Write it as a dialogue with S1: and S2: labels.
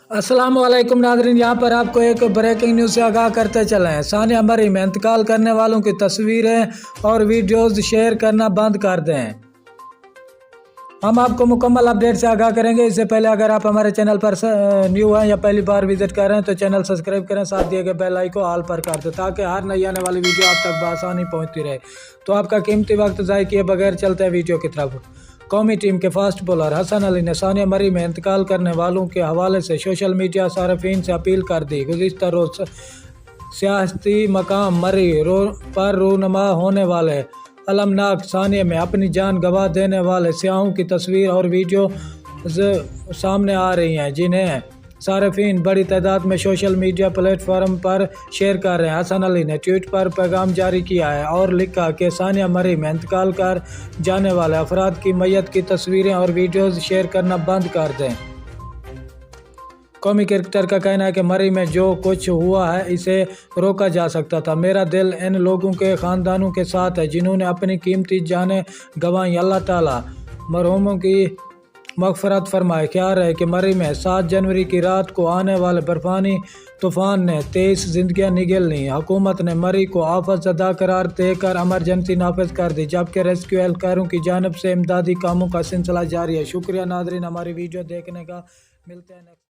S1: अस्सलाम वालेकुम नाज़रीन, यहाँ पर आपको एक ब्रेकिंग न्यूज़ से आगाह करते चले हैं। सानिया मरीम में इंतकाल करने वालों की तस्वीरें और वीडियोस शेयर करना बंद कर दें। हम आपको मुकम्मल अपडेट से आगाह करेंगे। इससे पहले अगर आप हमारे चैनल पर न्यू हैं या पहली बार विजिट कर रहे हैं तो चैनल सब्सक्राइब करें, साथ दिए गए बेल आइकन को ऑल पर कर दें ताकि हर नई आने वाली वीडियो आप तक बआसानी पहुँचती रहे। तो आपका कीमती वक्त ज़ाय किए बगैर चलते हैं वीडियो की तरफ। कौमी टीम के फास्ट बॉलर हसन अली ने सानिया मरीम में इंतकाल करने वालों के हवाले से सोशल मीडिया सार्फिन से अपील कर दी। गुज़िश्ता रोज़ सियासती मकाम मरी पर रूनमा होने वाले अलमनाक सानिया में अपनी जान गंवा देने वाले सियाहों की तस्वीर और वीडियो सामने आ रही हैं, जिन्हें सार्फिन बड़ी तादाद में सोशल मीडिया प्लेटफॉर्म पर शेयर कर रहे हैं। हसन अली ने ट्वीट पर पैगाम जारी किया है और लिखा कि सानिया मरीम में इंतकाल कर जाने वाले अफराद की मैयत की तस्वीरें और वीडियोज़ शेयर करना बंद कर दें। कौमी क्रिकेटर का कहना है कि मरी में जो कुछ हुआ है इसे रोका जा सकता था। मेरा दिल इन लोगों के ख़ानदानों के साथ है जिन्होंने अपनी कीमती जानें गंवाई। अल्लाह ताला मरहूमों की मग़फ़िरत फरमाए। ख्याल है कि मरी में 7 जनवरी की रात को आने वाले बर्फ़ानी तूफ़ान ने 23 ज़िंदगियाँ निगल लीं। हुकूमत ने मरी को आफत ज़दा करार देकर एमरजेंसी नाफिज कर दी, जबकि रेस्क्यू एहलकारों की जानिब से इमदादी कामों का सिलसिला जारी है। शुक्रिया नाज़रीन, हमारी वीडियो देखने का। मिलते हैं नेक्स्ट।